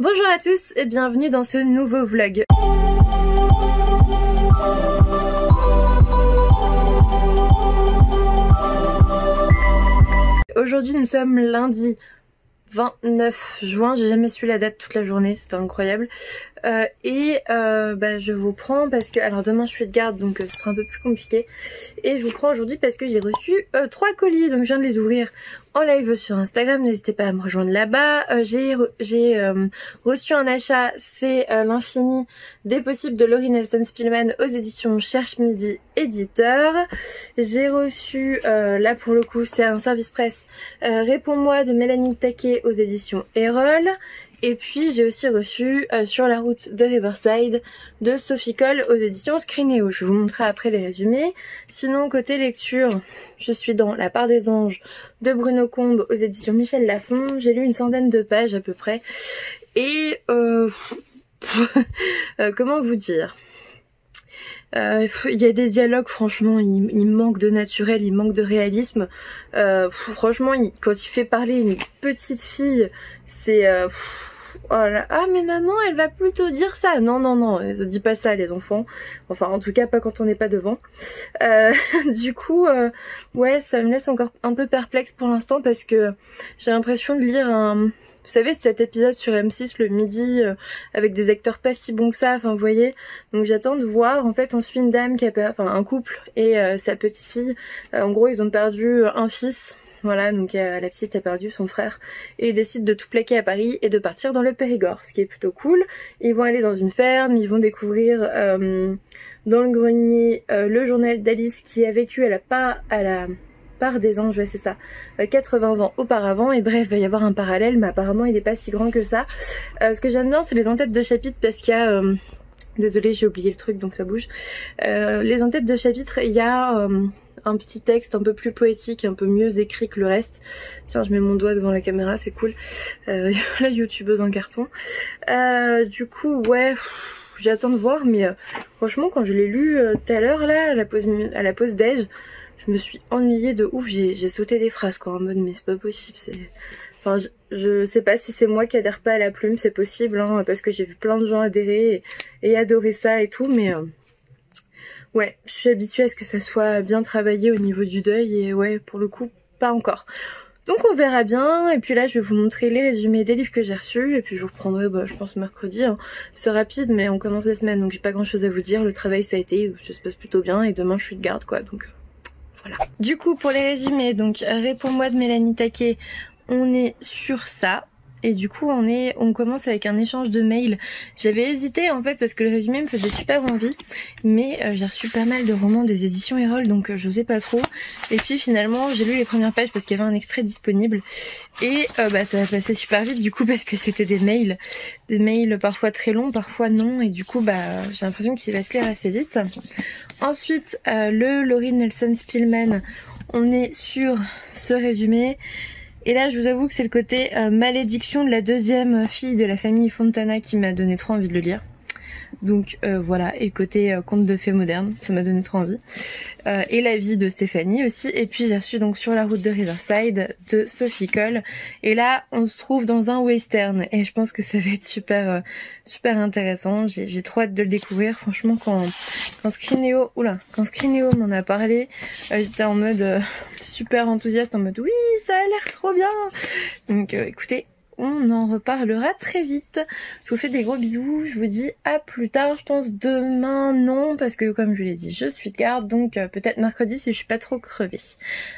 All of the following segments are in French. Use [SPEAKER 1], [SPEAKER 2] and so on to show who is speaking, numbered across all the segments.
[SPEAKER 1] Bonjour à tous et bienvenue dans ce nouveau vlog. Aujourd'hui nous sommes lundi 29 juin, j'ai jamais su la date toute la journée, c'était incroyable. Je vous prends parce que, alors demain je suis de garde donc ce sera un peu plus compliqué. Et je vous prends aujourd'hui parce que j'ai reçu 3 colis, donc je viens de les ouvrir en live sur Instagram, n'hésitez pas à me rejoindre là-bas. J'ai reçu un achat, c'est l'infini des possibles de Laurie Nelson Spillman aux éditions Cherche Midi éditeur. J'ai reçu, là pour le coup c'est un service presse, Réponds-moi de Mélanie Taquet aux éditions Erol. Et puis j'ai aussi reçu Sur la route de Riverside de Sophie Coll aux éditions Screenéo. Je vais vous montrer après les résumés. Sinon côté lecture, je suis dans La part des anges de Bruno Combe aux éditions Michel Lafon. J'ai lu une centaine de pages à peu près. Et comment vous dire, il y a des dialogues, franchement, il manque de naturel, il manque de réalisme. Franchement, quand il fait parler une petite fille, c'est... oh là, ah mais maman elle va plutôt dire ça. Non non non, ça dit pas ça les enfants. Enfin en tout cas pas quand on n'est pas devant. Du coup ouais, ça me laisse encore un peu perplexe pour l'instant parce que j'ai l'impression de lire un... Vous savez cet épisode sur M6 le midi avec des acteurs pas si bons que ça, enfin vous voyez. Donc j'attends de voir, en fait on suit une dame qui a perdu, enfin un couple et sa petite fille. En gros ils ont perdu un fils. Voilà, donc la petite a perdu son frère et ils décident de tout plaquer à Paris et de partir dans le Périgord, ce qui est plutôt cool. Ils vont aller dans une ferme, ils vont découvrir dans le grenier le journal d'Alice qui a vécu à la part des anges, ouais c'est ça, 80 ans auparavant. Et bref, il va y avoir un parallèle, mais apparemment il n'est pas si grand que ça. Ce que j'aime bien c'est les en-têtes de chapitre parce qu'il y a... désolée j'ai oublié le truc donc ça bouge. Les en-têtes de chapitre, il y a... un petit texte un peu plus poétique, un peu mieux écrit que le reste. Tiens, je mets mon doigt devant la caméra, c'est cool. La youtubeuse en carton. Du coup, ouais, j'attends de voir, mais franchement, quand je l'ai lu tout à l'heure, là, à la pause déj, je me suis ennuyée de ouf. J'ai sauté des phrases, quoi, en mode, mais c'est pas possible, c'est... Enfin, je sais pas si c'est moi qui adhère pas à la plume, c'est possible, hein, parce que j'ai vu plein de gens adhérer et adorer ça et tout, mais... ouais, je suis habituée à ce que ça soit bien travaillé au niveau du deuil et ouais, pour le coup, pas encore. Donc on verra bien, et puis là je vais vous montrer les résumés des livres que j'ai reçus, et puis je vous reprendrai, je pense mercredi. Hein. C'est rapide, mais on commence la semaine, donc j'ai pas grand chose à vous dire. Le travail ça a été, ça se passe plutôt bien, et demain je suis de garde quoi, donc voilà. Du coup pour les résumés, donc Réponds-moi de Mélanie Taquet, on est sur ça. Et du coup on commence avec un échange de mails. J'avais hésité en fait parce que le résumé me faisait super envie. Mais j'ai reçu pas mal de romans des éditions Erol donc j'osais pas trop. Et puis finalement j'ai lu les premières pages parce qu'il y avait un extrait disponible. Et ça va passer super vite du coup parce que c'était des mails. Des mails parfois très longs, parfois non. Et du coup j'ai l'impression qu'il va se lire assez vite. Ensuite le Laurie Nelson Spillman. On est sur ce résumé. Et là je vous avoue que c'est le côté malédiction de la deuxième fille de la famille Fontana qui m'a donné trop envie de le lire. Donc voilà, et le côté conte de fées moderne, ça m'a donné trop envie. Et la vie de Stéphanie aussi. Et puis j'ai reçu donc Sur la route de Riverside de Sophie Coll. Et là on se trouve dans un western et je pense que ça va être super intéressant. J'ai trop hâte de le découvrir. Franchement quand Screenéo m'en a parlé, j'étais en mode super enthousiaste, en mode oui ça a l'air trop bien. Donc écoutez, on en reparlera très vite. Je vous fais des gros bisous, je vous dis à plus tard. Je pense demain non, parce que comme je l'ai dit je suis de garde, donc peut-être mercredi si je suis pas trop crevée.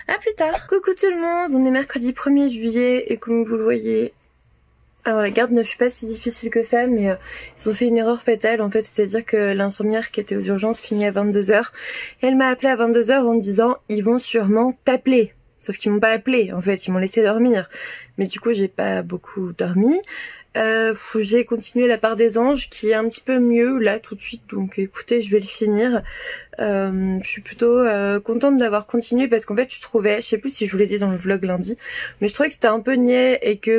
[SPEAKER 1] À plus tard. Coucou tout le monde, on est mercredi 1er juillet et comme vous le voyez, alors la garde ne fut pas si difficile que ça, mais ils ont fait une erreur fatale en fait, c'est-à-dire que l'infirmière qui était aux urgences finit à 22 h et elle m'a appelé à 22 h en me disant ils vont sûrement t'appeler. Sauf qu'ils m'ont pas appelé, en fait, ils m'ont laissé dormir. Mais du coup, j'ai pas beaucoup dormi. J'ai continué La part des anges, qui est un petit peu mieux, là, tout de suite. Donc écoutez, je vais le finir. Je suis plutôt contente d'avoir continué, parce qu'en fait, je trouvais, je sais plus si je vous l'ai dit dans le vlog lundi, mais je trouvais que c'était un peu niais, et que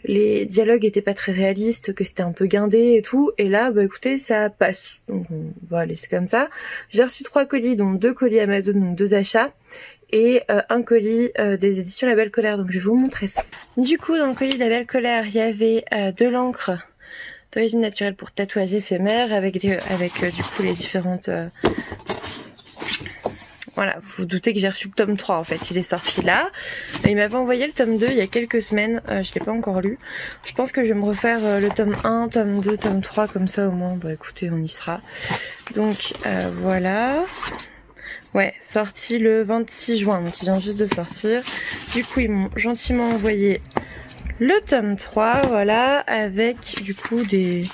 [SPEAKER 1] les dialogues étaient pas très réalistes, que c'était un peu guindé et tout. Et là, écoutez, ça passe. Donc on va laisser comme ça. J'ai reçu 3 colis, dont 2 colis Amazon, donc 2 achats. et un colis des éditions La Belle Colère, donc je vais vous montrer ça. Du coup dans le colis de La Belle Colère il y avait de l'encre d'origine naturelle pour tatouage éphémère avec du coup les différentes... Voilà, vous vous doutez que j'ai reçu le tome 3 en fait, il est sorti là. Il m'avait envoyé le tome 2 il y a quelques semaines, je l'ai pas encore lu. Je pense que je vais me refaire le tome 1, tome 2, tome 3 comme ça au moins, bah écoutez on y sera. Donc voilà. Ouais, sorti le 26 juin, donc il vient juste de sortir. Du coup ils m'ont gentiment envoyé le tome 3, voilà, avec du coup des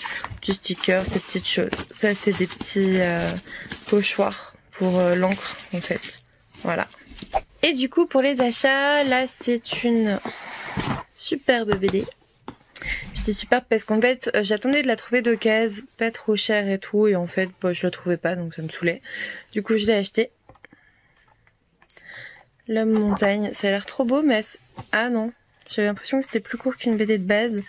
[SPEAKER 1] petits stickers, des petites choses. Ça c'est des petits pochoirs pour l'encre en fait, voilà. Et du coup pour les achats, là c'est une superbe BD. Je dis superbe parce qu'en fait j'attendais de la trouver d'occasion, pas trop chère et tout, et en fait bah, je la trouvais pas donc ça me saoulait. Du coup je l'ai acheté. L'homme montagne, ça a l'air trop beau mais... Ah non, j'avais l'impression que c'était plus court qu'une BD de base.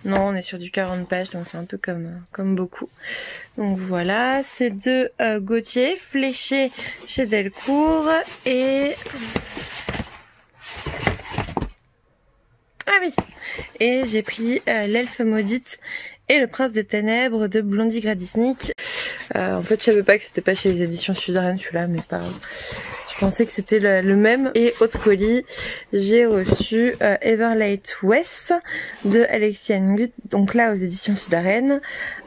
[SPEAKER 1] Non, on est sur du 40 pages, donc c'est un peu comme beaucoup. Donc voilà, c'est de Gauthier, fléché chez Delcourt, et... Ah oui. Et j'ai pris L'Elfe maudite et Le Prince des Ténèbres de Blondie Gradisnik. En fait, je savais pas que c'était pas chez les éditions Suzeraine celui-là, mais c'est pas grave. Je pensais que c'était le même. Et autre colis, j'ai reçu Everlight West de Alexia Ngut, donc là aux éditions Sudaren.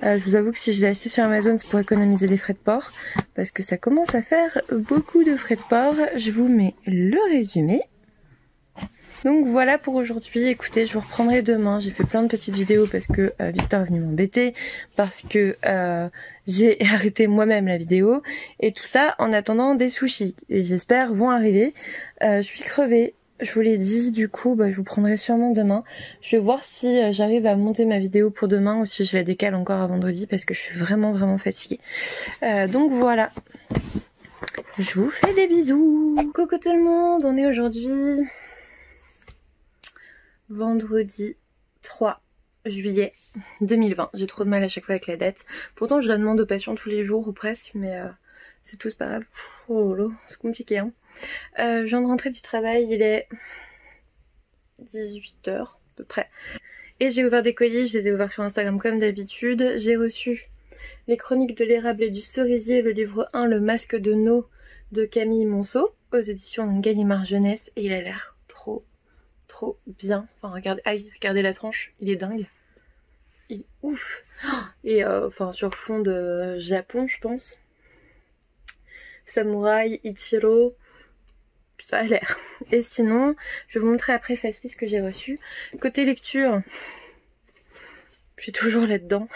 [SPEAKER 1] Je vous avoue que si je l'ai acheté sur Amazon, c'est pour économiser les frais de port, parce que ça commence à faire beaucoup de frais de port. Je vous mets le résumé. Donc voilà pour aujourd'hui, écoutez je vous reprendrai demain, j'ai fait plein de petites vidéos parce que Victor est venu m'embêter, parce que j'ai arrêté moi-même la vidéo, et tout ça en attendant des sushis, et j'espère vont arriver. Je suis crevée, je vous l'ai dit, du coup bah, je vous prendrai sûrement demain. Je vais voir si j'arrive à monter ma vidéo pour demain ou si je la décale encore à vendredi parce que je suis vraiment fatiguée. Donc voilà, je vous fais des bisous. Coucou tout le monde, on est aujourd'hui... vendredi 3 juillet 2020. J'ai trop de mal à chaque fois avec la date. Pourtant je la demande aux patients tous les jours ou presque, mais c'est tout, c'est pas grave. Oh là, c'est compliqué hein. Je viens de rentrer du travail, il est 18 h à peu près. Et j'ai ouvert des colis, je les ai ouverts sur Instagram comme d'habitude. J'ai reçu les chroniques de l'érable et du cerisier, le livre 1, le masque de No de Camille Monceau, aux éditions Gallimard Jeunesse, et il a l'air trop bien. Enfin regardez, regardez la tranche, il est dingue. Il est ouf. Et enfin sur fond de Japon je pense. Samouraï, Ichiro, ça a l'air. Et sinon, je vais vous montrer après Fastly ce que j'ai reçu. Côté lecture, je suis toujours là-dedans.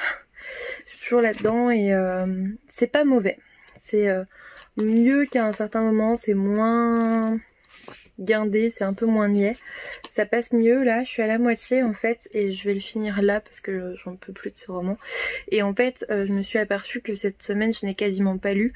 [SPEAKER 1] Je suis toujours là-dedans et c'est pas mauvais. C'est mieux qu'à un certain moment, c'est moins... guindé, c'est un peu moins niais. Ça passe mieux là, je suis à la moitié en fait et je vais le finir là parce que j'en peux plus de ce roman. Et en fait je me suis aperçue que cette semaine je n'ai quasiment pas lu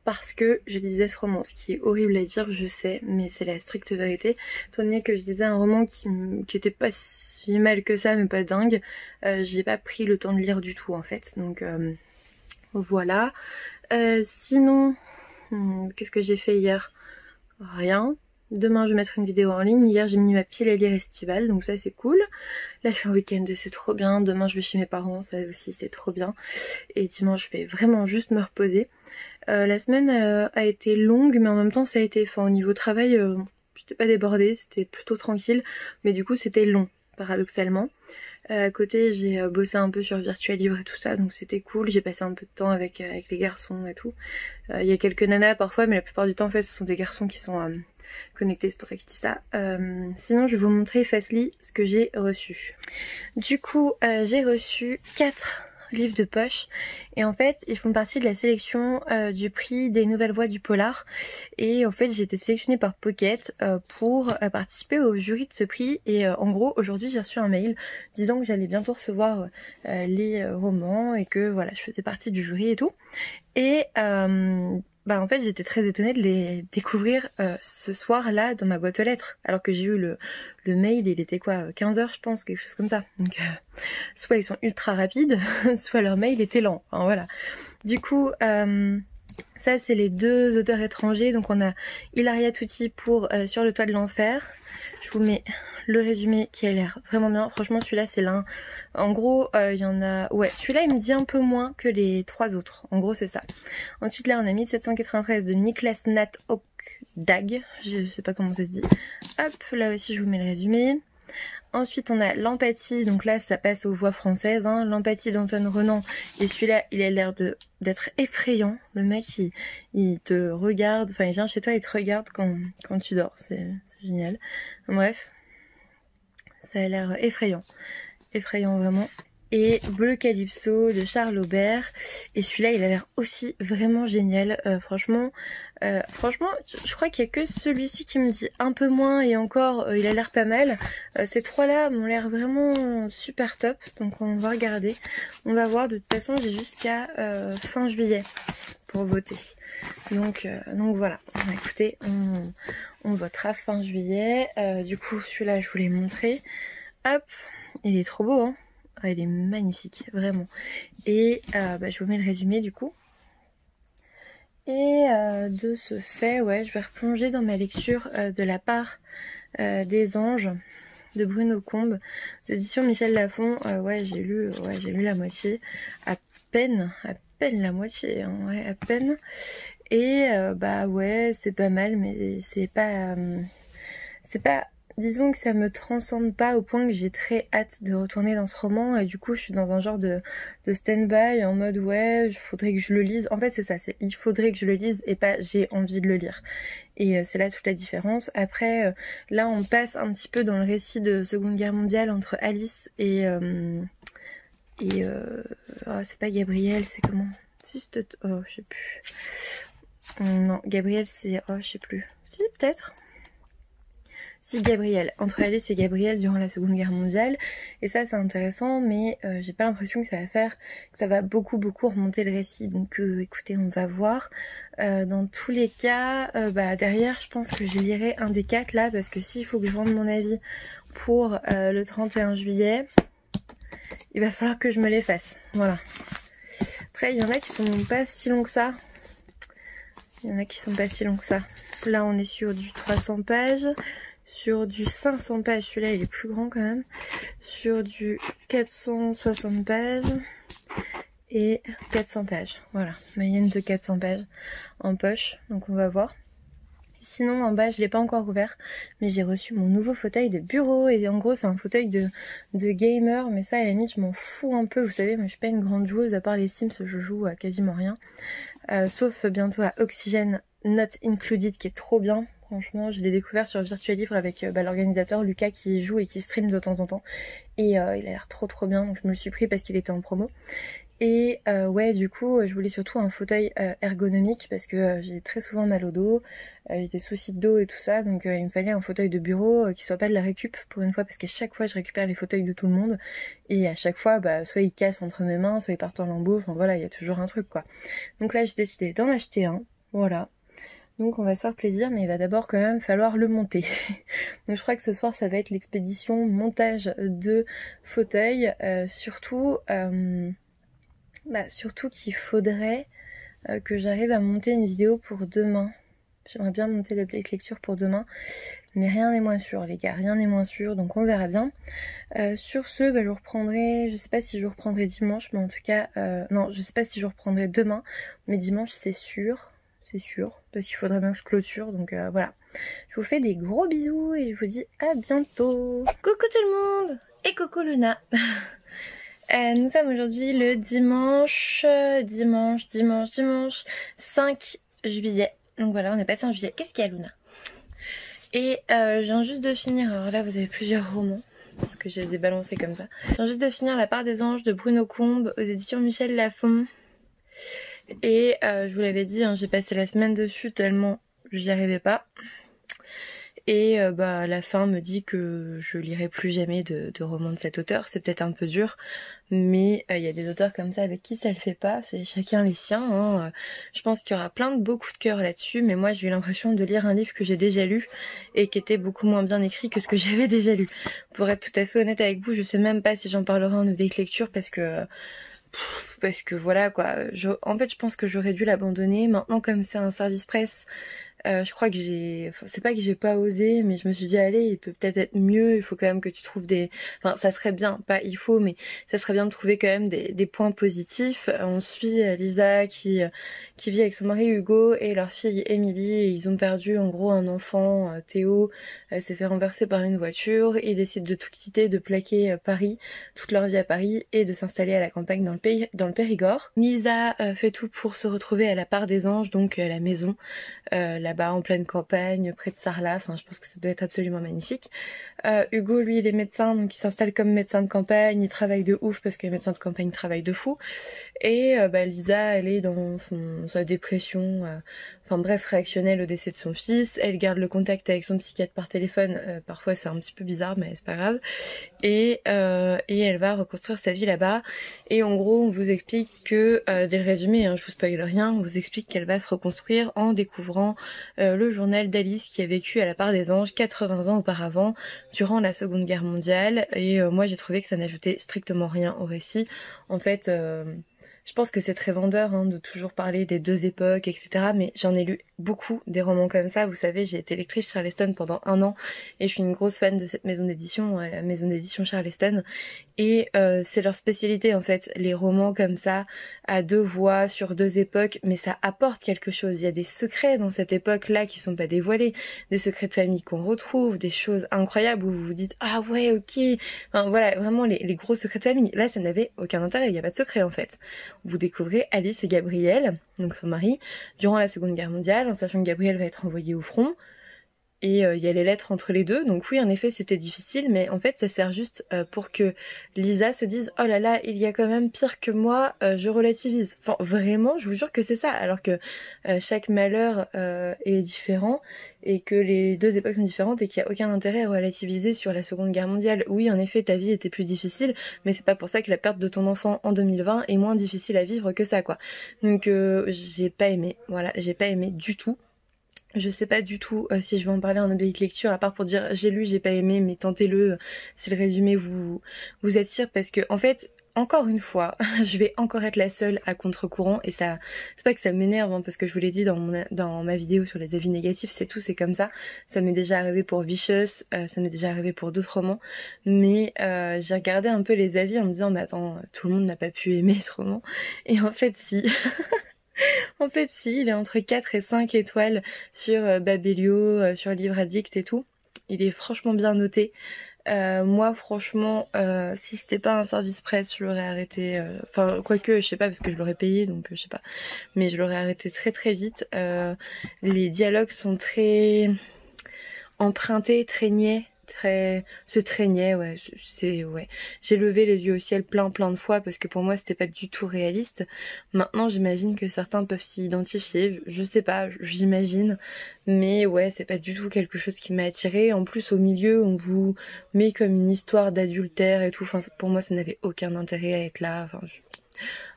[SPEAKER 1] parce que je lisais ce roman, ce qui est horrible à dire je sais, mais c'est la stricte vérité. Étant donné que je lisais un roman qui était pas si mal que ça mais pas dingue, j'ai pas pris le temps de lire du tout en fait, donc voilà. Sinon, qu'est-ce que j'ai fait hier? Rien. Demain je vais mettre une vidéo en ligne. Hier j'ai mis ma pile à lire estivale, donc ça c'est cool. Là je suis en week-end, c'est trop bien. Demain je vais chez mes parents, ça aussi c'est trop bien. Et dimanche je vais vraiment juste me reposer. La semaine a été longue, mais en même temps ça a été... Enfin au niveau travail, j'étais pas débordée, c'était plutôt tranquille. Mais du coup c'était long, paradoxalement. À côté j'ai bossé un peu sur Virtual Livre et tout ça, donc c'était cool. J'ai passé un peu de temps avec les garçons et tout. Il y a quelques nanas parfois, mais la plupart du temps en fait ce sont des garçons qui sont... connectés, c'est pour ça que je dis ça. Sinon je vais vous montrer Fastly ce que j'ai reçu. Du coup j'ai reçu 4 livres de poche et en fait ils font partie de la sélection du prix des nouvelles voix du polar, et en fait j'ai été sélectionnée par Pocket pour participer au jury de ce prix, et en gros aujourd'hui j'ai reçu un mail disant que j'allais bientôt recevoir les romans et que voilà je faisais partie du jury et tout, et bah en fait j'étais très étonnée de les découvrir ce soir là dans ma boîte aux lettres, alors que j'ai eu le mail, il était quoi, 15 h je pense, quelque chose comme ça. Donc soit ils sont ultra rapides, soit leur mail était lent, enfin voilà. Du coup Ça c'est les deux auteurs étrangers, donc on a Ilaria Tuti pour Sur le toit de l'enfer. Je vous mets le résumé qui a l'air vraiment bien. Franchement celui-là c'est l'un. En gros il y en a... Ouais, celui-là il me dit un peu moins que les trois autres. En gros c'est ça. Ensuite là on a 1793 de Niklas Nat Dag. Je sais pas comment ça se dit. Hop, là aussi je vous mets le résumé. Ensuite on a L'Empathie, donc là ça passe aux voix françaises, hein. L'Empathie d'Antoine Renan, et celui-là il a l'air d'être effrayant. Le mec il te regarde, enfin il vient chez toi et il te regarde quand tu dors, c'est génial. Bref, ça a l'air effrayant, effrayant vraiment. Et Bleu Calypso de Charles Aubert, et celui-là il a l'air aussi vraiment génial. Franchement je crois qu'il y a que celui-ci qui me dit un peu moins, et encore il a l'air pas mal. Ces trois-là m'ont l'air vraiment super top, donc on va regarder, on va voir. De toute façon j'ai jusqu'à fin juillet pour voter, donc voilà. Écoutez, on votera fin juillet. Du coup celui-là je vous l'ai montré, hop, il est trop beau hein. Ah, il est magnifique, vraiment. Et je vous mets le résumé du coup. Et de ce fait, ouais, je vais replonger dans ma lecture de La part des anges de Bruno Combe, édition Michel Lafon. Ouais, j'ai lu la moitié, à peine la moitié, hein, ouais, à peine. Et ouais, c'est pas mal, mais c'est pas, disons que ça me transcende pas au point que j'ai très hâte de retourner dans ce roman, et du coup je suis dans un genre de stand-by en mode ouais, il faudrait que je le lise. En fait c'est ça, c'est il faudrait que je le lise et pas j'ai envie de le lire. Et c'est là toute la différence. Après là on passe un petit peu dans le récit de Seconde Guerre mondiale entre Alice et c'est pas Gabriel, c'est comment? Oh je sais plus. Non, Gabriel c'est... oh je sais plus. Si peut-être. Si, Gabriel, entre Alice et Gabriel durant la Seconde Guerre mondiale, et ça c'est intéressant, mais j'ai pas l'impression que ça va beaucoup remonter le récit, donc écoutez, on va voir. Dans tous les cas, derrière je pense que je lirai un des quatre là, parce que s'il faut que je rende mon avis pour le 31 juillet, il va falloir que je me les fasse, voilà. Après il y en a qui sont pas si longs que ça, là on est sur du 300 pages, sur du 500 pages, celui-là il est plus grand quand même, sur du 460 pages et 400 pages, voilà, moyenne de 400 pages en poche, donc on va voir. Sinon en bas je l'ai pas encore ouvert, mais j'ai reçu mon nouveau fauteuil de bureau, et en gros c'est un fauteuil de gamer, mais ça à la limite je m'en fous un peu, vous savez, moi je suis pas une grande joueuse, à part les Sims je joue à quasiment rien, sauf bientôt à Oxygène Not Included qui est trop bien. Franchement, je l'ai découvert sur Virtual Livre avec l'organisateur Lucas qui joue et qui stream de temps en temps. Et il a l'air trop bien, donc je me le suis pris parce qu'il était en promo. Et ouais, du coup, je voulais surtout un fauteuil ergonomique parce que j'ai très souvent mal au dos, j'ai des soucis de dos et tout ça, donc il me fallait un fauteuil de bureau qui soit pas de la récup pour une fois, parce qu'à chaque fois je récupère les fauteuils de tout le monde, et à chaque fois, soit ils cassent entre mes mains, soit ils partent en lambeaux, enfin voilà, il y a toujours un truc quoi. Donc là j'ai décidé d'en acheter un, voilà. Donc on va se faire plaisir, mais il va d'abord quand même falloir le monter. Donc je crois que ce soir ça va être l'expédition montage de fauteuil, surtout qu'il faudrait que j'arrive à monter une vidéo pour demain. J'aimerais bien monter le update lecture pour demain, mais rien n'est moins sûr les gars, rien n'est moins sûr, donc on verra bien. Sur ce, je reprendrai, je sais pas si je reprendrai dimanche, mais en tout cas, non, je sais pas si je reprendrai demain, mais dimanche c'est sûr, parce qu'il faudrait bien que je clôture, donc voilà. Je vous fais des gros bisous et je vous dis à bientôt. Coucou tout le monde, et coucou Luna. Nous sommes aujourd'hui le dimanche 5 juillet. Donc voilà, on est passé en juillet. Qu'est-ce qu'il y a Luna? Et je viens juste de finir, alors là vous avez plusieurs romans, parce que je les ai balancés comme ça. Je viens juste de finir La part des anges de Bruno Combe aux éditions Michel Lafon. Et je vous l'avais dit, hein, j'ai passé la semaine dessus tellement j'y arrivais pas. Et la fin me dit que je lirai plus jamais de romans de cet auteur. C'est peut-être un peu dur, mais il y a des auteurs comme ça avec qui ça le fait pas. C'est chacun les siens, hein. Je pense qu'il y aura beaucoup de cœur là-dessus, mais moi j'ai eu l'impression de lire un livre que j'ai déjà lu et qui était beaucoup moins bien écrit que ce que j'avais déjà lu. Pour être tout à fait honnête avec vous, je sais même pas si j'en parlerai en update lecture parce que parce que voilà quoi, en fait je pense que j'aurais dû l'abandonner. Maintenant comme c'est un service presse, je crois que c'est pas que j'ai pas osé, mais je me suis dit allez, il peut peut-être être mieux, il faut quand même que tu trouves enfin ça serait bien, pas il faut, mais ça serait bien de trouver quand même des points positifs. On suit Lisa qui vit avec son mari Hugo et leur fille Émilie, et ils ont perdu en gros un enfant, Théo, s'est fait renverser par une voiture, ils décident de tout quitter, de plaquer Paris, toute leur vie à Paris, et de s'installer à la campagne dans le Périgord. Lisa fait tout pour se retrouver à la Part des Anges, donc la maison là-bas en pleine campagne, près de Sarlat, enfin je pense que ça doit être absolument magnifique. Hugo lui il est médecin, donc il s'installe comme médecin de campagne, il travaille de ouf parce que les médecins de campagne travaillent de fou. Et Lisa elle est dans sa dépression, enfin bref, réactionnelle au décès de son fils. Elle garde le contact avec son psychiatre par téléphone, parfois c'est un petit peu bizarre mais c'est pas grave. Et elle va reconstruire sa vie là-bas. Et en gros on vous explique que, dès le résumé, hein, je vous spoil rien, on vous explique qu'elle va se reconstruire en découvrant le journal d'Alice qui a vécu à la Part des Anges 80 ans auparavant, durant la Seconde Guerre mondiale. Et moi j'ai trouvé que ça n'ajoutait strictement rien au récit. En fait, je pense que c'est très vendeur hein, de toujours parler des deux époques, etc. Mais j'en ai lu beaucoup des romans comme ça. Vous savez, j'ai été lectrice Charleston pendant 1 an et je suis une grosse fan de cette maison d'édition, la maison d'édition Charleston. Et c'est leur spécialité en fait, les romans comme ça, à 2 voix, sur 2 époques, mais ça apporte quelque chose. Il y a des secrets dans cette époque-là qui sont pas dévoilés, des secrets de famille qu'on retrouve, des choses incroyables où vous vous dites ah ouais ok, enfin voilà, vraiment les gros secrets de famille. Là ça n'avait aucun intérêt, il n'y a pas de secret en fait. Vous découvrez Alice et Gabriel, donc son mari, durant la Seconde Guerre mondiale, en sachant que Gabriel va être envoyé au front. Et il y a les lettres entre les deux, donc oui en effet c'était difficile, mais en fait ça sert juste pour que Lisa se dise oh là là il y a quand même pire que moi, je relativise. Enfin vraiment je vous jure que c'est ça, alors que chaque malheur est différent et que les 2 époques sont différentes et qu'il n'y a aucun intérêt à relativiser sur la Seconde Guerre mondiale. Oui en effet ta vie était plus difficile, mais c'est pas pour ça que la perte de ton enfant en 2020 est moins difficile à vivre que ça quoi. Donc j'ai pas aimé, voilà, j'ai pas aimé du tout. Je sais pas du tout si je vais en parler en oblique lecture, à part pour dire j'ai lu, j'ai pas aimé, mais tentez-le si le résumé vous attire, parce que en fait, encore une fois, je vais encore être la seule à contre-courant, et ça, c'est pas que ça m'énerve, hein, parce que je vous l'ai dit dans ma vidéo sur les avis négatifs, c'est tout, c'est comme ça. Ça m'est déjà arrivé pour Vicious, ça m'est déjà arrivé pour d'autres romans, mais j'ai regardé un peu les avis en me disant, mais attends, tout le monde n'a pas pu aimer ce roman, et en fait si. En fait si, il est entre 4 et 5 étoiles sur Babelio, sur Livre Addict et tout. Il est franchement bien noté. Moi franchement, si c'était pas un service presse, je l'aurais arrêté, enfin quoique je sais pas parce que je l'aurais payé donc je sais pas, mais je l'aurais arrêté très très vite. Les dialogues sont très empruntés, très niais. Se traînait, ouais, ouais. J'ai levé les yeux au ciel plein de fois parce que pour moi c'était pas du tout réaliste. Maintenant j'imagine que certains peuvent s'y identifier, je sais pas, j'imagine, mais ouais c'est pas du tout quelque chose qui m'a attirée. En plus au milieu on vous met comme une histoire d'adultère et tout, enfin pour moi ça n'avait aucun intérêt à être là, enfin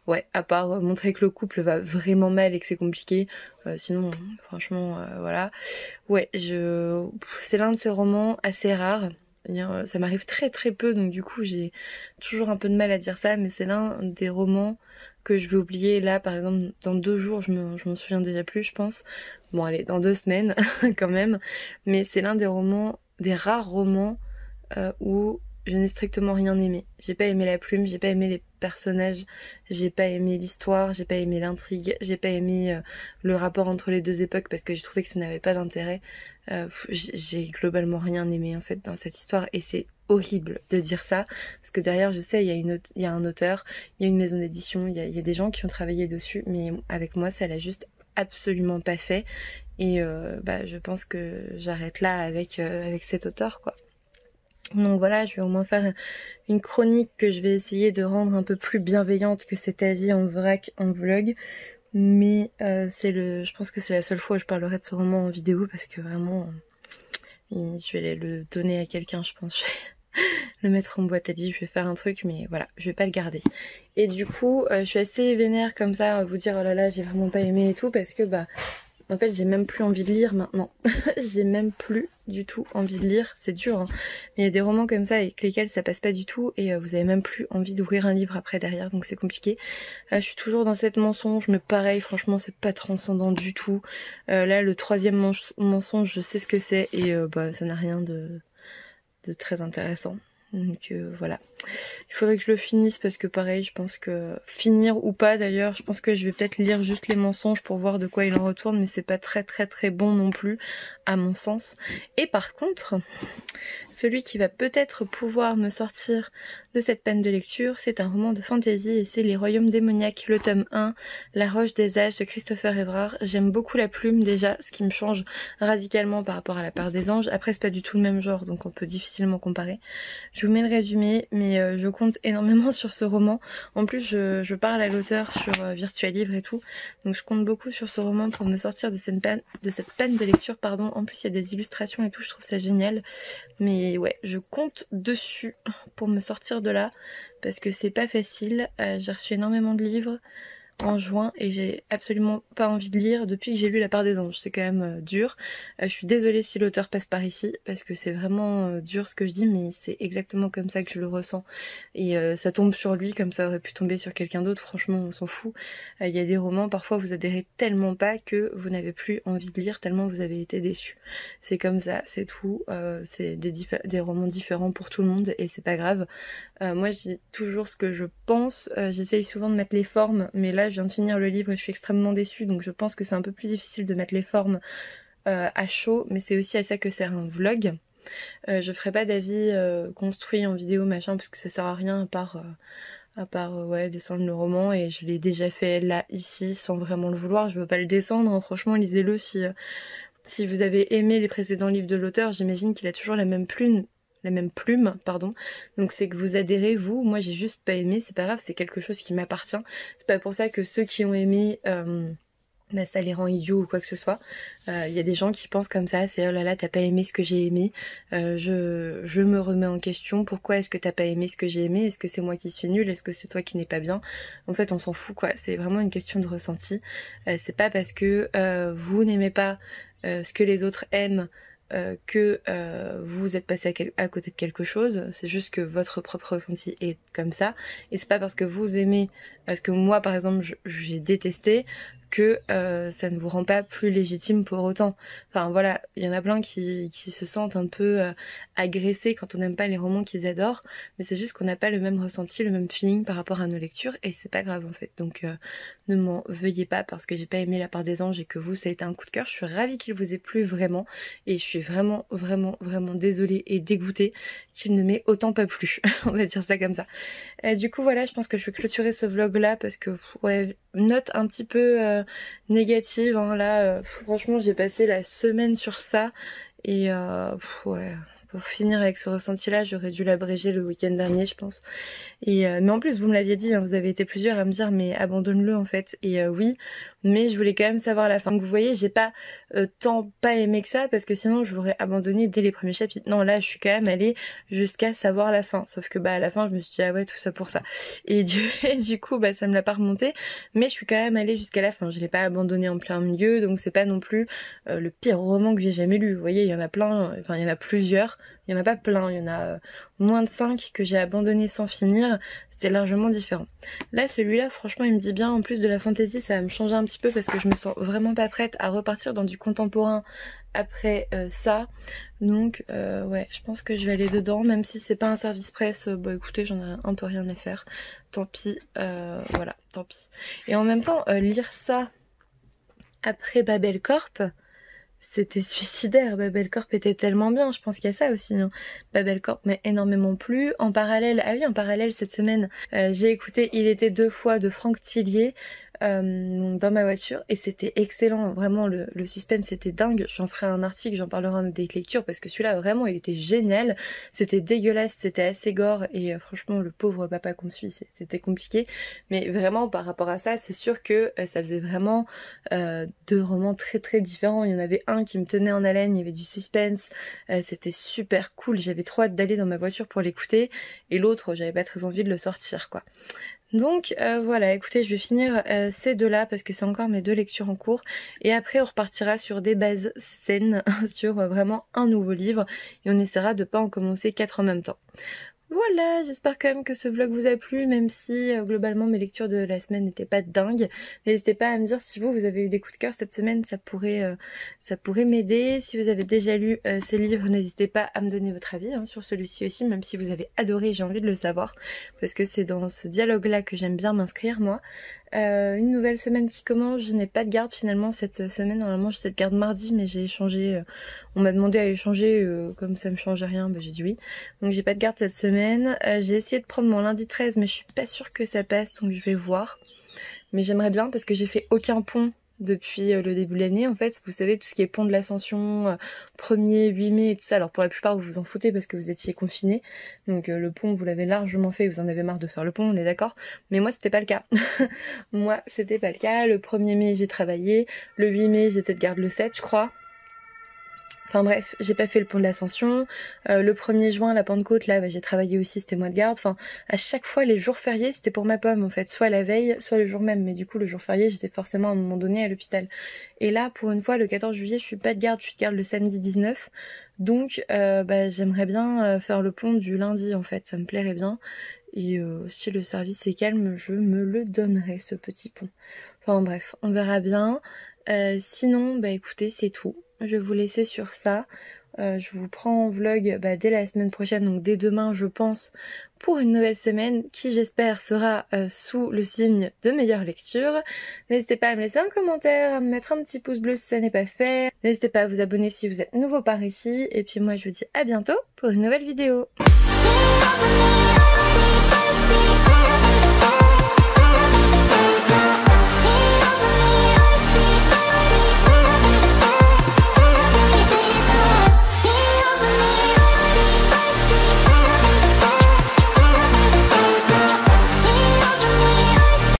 [SPEAKER 1] ouais, à part montrer que le couple va vraiment mal et que c'est compliqué, sinon franchement voilà. Ouais, c'est l'un de ces romans assez rares. Ça m'arrive très très peu, donc du coup j'ai toujours un peu de mal à dire ça, mais c'est l'un des romans que je vais oublier. Là par exemple dans 2 jours, je m'en souviens déjà plus je pense. Bon allez, dans 2 semaines quand même, mais c'est l'un des rares romans où je n'ai strictement rien aimé. J'ai pas aimé la plume, j'ai pas aimé les personnages, j'ai pas aimé l'histoire, j'ai pas aimé l'intrigue, j'ai pas aimé le rapport entre les 2 époques parce que j'ai trouvé que ça n'avait pas d'intérêt. J'ai globalement rien aimé en fait dans cette histoire, et c'est horrible de dire ça parce que derrière je sais il y a un auteur, il y a une maison d'édition, il y a des gens qui ont travaillé dessus, mais avec moi ça l'a juste absolument pas fait, et je pense que j'arrête là avec cet auteur quoi. Donc voilà, je vais au moins faire une chronique que je vais essayer de rendre un peu plus bienveillante que cet avis en vrac, en vlog. Mais je pense que c'est la seule fois où je parlerai de ce roman en vidéo parce que vraiment, je vais le donner à quelqu'un, je pense. Je vais le mettre en boîte à livres, je vais faire un truc, mais voilà, je vais pas le garder. Et du coup, je suis assez vénère comme ça, à vous dire oh là là, j'ai vraiment pas aimé et tout, parce que En fait j'ai même plus envie de lire maintenant. J'ai même plus du tout envie de lire, c'est dur hein. Mais il y a des romans comme ça avec lesquels ça passe pas du tout et vous avez même plus envie d'ouvrir un livre après derrière, donc c'est compliqué. Je suis toujours dans cette mensonge, mais pareil franchement c'est pas transcendant du tout. Là le troisième mensonge je sais ce que c'est et bah ça n'a rien de très intéressant. Donc voilà. Il faudrait que je le finisse parce que pareil je pense que finir ou pas d'ailleurs, je pense que je vais peut-être lire juste les mensonges pour voir de quoi il en retourne, mais c'est pas très bon non plus à mon sens. Et par contre, celui qui va peut-être pouvoir me sortir de cette peine de lecture, c'est un roman de fantasy et c'est Les Royaumes démoniaques, le tome 1, La Roche des Âges de Christopher Evrard. J'aime beaucoup la plume déjà, ce qui me change radicalement par rapport à La Part des Anges. Après c'est pas du tout le même genre donc on peut difficilement comparer. Je vous mets le résumé mais je compte énormément sur ce roman. En plus je parle à l'auteur sur Virtual Livre et tout, donc je compte beaucoup sur ce roman pour me sortir de cette peine de lecture. En plus il y a des illustrations et tout, je trouve ça génial. Mais ouais, je compte dessus pour me sortir de là parce que c'est pas facile. J'ai reçu énormément de livres en juin et j'ai absolument pas envie de lire depuis que j'ai lu La Part des Anges. C'est quand même dur. Je suis désolée si l'auteur passe par ici parce que c'est vraiment dur ce que je dis, mais c'est exactement comme ça que je le ressens. Et ça tombe sur lui comme ça aurait pu tomber sur quelqu'un d'autre. Franchement on s'en fout. Il y a des romans parfois vous adhérez tellement pas que vous n'avez plus envie de lire tellement vous avez été déçu. C'est comme ça, c'est tout. C'est des romans différents pour tout le monde et c'est pas grave. Moi je dis toujours ce que je pense. J'essaye souvent de mettre les formes, mais là je viens de finir le livre et je suis extrêmement déçue, donc je pense que c'est un peu plus difficile de mettre les formes à chaud, mais c'est aussi à ça que sert un vlog. Je ferai pas d'avis construit en vidéo machin parce que ça sert à rien à part ouais, descendre le roman, et je l'ai déjà fait là ici sans vraiment le vouloir. Je veux pas le descendre hein. Franchement lisez-le si vous avez aimé les précédents livres de l'auteur. J'imagine qu'il a toujours la même plume, pardon. Donc c'est que vous adhérez vous. Moi j'ai juste pas aimé, c'est pas grave, c'est quelque chose qui m'appartient. C'est pas pour ça que ceux qui ont aimé bah, ça les rend idiots ou quoi que ce soit. Y a des gens qui pensent comme ça, c'est oh là là t'as pas aimé ce que j'ai aimé, je me remets en question, pourquoi est-ce que t'as pas aimé ce que j'ai aimé, est-ce que c'est moi qui suis nulle, est-ce que c'est toi qui n'es pas bien. En fait on s'en fout quoi, c'est vraiment une question de ressenti. C'est pas parce que vous n'aimez pas ce que les autres aiment que vous êtes passé à côté de quelque chose, c'est juste que votre propre ressenti est comme ça, et c'est pas parce que vous aimez ce que moi par exemple j'ai détesté que ça ne vous rend pas plus légitime pour autant. Enfin voilà, il y en a plein qui se sentent un peu agressés quand on n'aime pas les romans qu'ils adorent, mais c'est juste qu'on n'a pas le même ressenti, le même feeling par rapport à nos lectures, et c'est pas grave en fait. Donc ne m'en veuillez pas parce que j'ai pas aimé La Part des Anges et que vous ça a été un coup de cœur. Je suis ravie qu'il vous ait plu vraiment, et je suis vraiment désolée et dégoûtée qu'il ne m'ait autant pas plu. On va dire ça comme ça. Du coup voilà, je pense que je vais clôturer ce vlog là parce que ouais, note un petit peu négative hein. Là franchement j'ai passé la semaine sur ça et ouais, pour finir avec ce ressenti là j'aurais dû l'abréger le week-end dernier je pense. Et mais en plus vous me l'aviez dit hein, vous avez été plusieurs à me dire mais abandonne-le en fait, et oui mais je voulais quand même savoir la fin. Donc vous voyez j'ai pas tant pas aimé que ça parce que sinon je l'aurais abandonné dès les premiers chapitres. Non là je suis quand même allée jusqu'à savoir la fin, sauf que bah à la fin je me suis dit ah ouais tout ça pour ça, et du coup bah ça me l'a pas remonté, mais je suis quand même allée jusqu'à la fin. Je l'ai pas abandonné en plein milieu, donc c'est pas non plus le pire roman que j'ai jamais lu. Vous voyez il y en a plein, enfin il y en a plusieurs, il y en a pas plein, il y en a moins de 5 que j'ai abandonné sans finir. C'était largement différent. Là celui-là franchement il me dit bien, en plus de la fantasy ça va me changer un petit peu parce que je me sens vraiment pas prête à repartir dans du contemporain après ça. Donc ouais je pense que je vais aller dedans, même si c'est pas un service presse, bah écoutez j'en ai un peu rien à faire, tant pis, voilà tant pis. Et en même temps lire ça après Babel Corp, c'était suicidaire. Babel Corp était tellement bien, je pense qu'il y a ça aussi hein. Babel Corp m'a énormément plu. En parallèle, ah oui en parallèle cette semaine j'ai écouté Il était deux fois de Franck Tillier dans ma voiture et c'était excellent, vraiment le suspense c'était dingue. J'en ferai un article, j'en parlerai en date lecture parce que celui-là vraiment il était génial. C'était dégueulasse, c'était assez gore et franchement le pauvre papa qu'on suit c'était compliqué, mais vraiment par rapport à ça c'est sûr que ça faisait vraiment deux romans très différents. Il y en avait un qui me tenait en haleine, il y avait du suspense, c'était super cool, j'avais trop hâte d'aller dans ma voiture pour l'écouter, et l'autre j'avais pas très envie de le sortir quoi. Donc voilà, écoutez, je vais finir ces deux-là parce que c'est encore mes deux lectures en cours. Et après on repartira sur des bases saines, sur vraiment un nouveau livre. Et on essaiera de pas en commencer 4 en même temps. Voilà, j'espère quand même que ce vlog vous a plu, même si globalement mes lectures de la semaine n'étaient pas dingues. N'hésitez pas à me dire si vous avez eu des coups de cœur cette semaine, ça pourrait m'aider. Si vous avez déjà lu ces livres, n'hésitez pas à me donner votre avis sur celui-ci aussi, même si vous avez adoré, j'ai envie de le savoir, parce que c'est dans ce dialogue-là que j'aime bien m'inscrire moi. Une nouvelle semaine qui commence, je n'ai pas de garde finalement cette semaine, normalement j'ai cette garde mardi mais j'ai échangé, on m'a demandé à échanger, comme ça me changeait rien, bah, j'ai dit oui, donc j'ai pas de garde cette semaine. J'ai essayé de prendre mon lundi 13 mais je suis pas sûre que ça passe donc je vais voir, mais j'aimerais bien parce que j'ai fait aucun pont depuis le début de l'année en fait, vous savez tout ce qui est pont de l'Ascension, 1er, 8 mai et tout ça, alors pour la plupart vous vous en foutez parce que vous étiez confinés, donc le pont vous l'avez largement fait, vous en avez marre de faire le pont, on est d'accord, mais moi c'était pas le cas. Moi c'était pas le cas, le 1er mai j'ai travaillé, le 8 mai j'étais de garde le 7 je crois. Enfin bref, j'ai pas fait le pont de l'Ascension, le 1er juin, la Pentecôte, là, bah, j'ai travaillé aussi, c'était mois de garde, enfin, à chaque fois, les jours fériés, c'était pour ma pomme, en fait, soit la veille, soit le jour même, mais du coup, le jour férié, j'étais forcément à un moment donné à l'hôpital. Et là, pour une fois, le 14 juillet, je suis pas de garde, je suis de garde le samedi 19, donc, bah, j'aimerais bien faire le pont du lundi, en fait, ça me plairait bien, et si le service est calme, je me le donnerai, ce petit pont. Enfin bref, on verra bien. Sinon, bah écoutez, c'est tout. Je vais vous laisser sur ça. Je vous prends en vlog dès la semaine prochaine, donc dès demain je pense, pour une nouvelle semaine qui j'espère sera sous le signe de meilleure lecture. N'hésitez pas à me laisser un commentaire, à me mettre un petit pouce bleu si ça n'est pas fait. N'hésitez pas à vous abonner si vous êtes nouveau par ici. Et puis moi je vous dis à bientôt pour une nouvelle vidéo.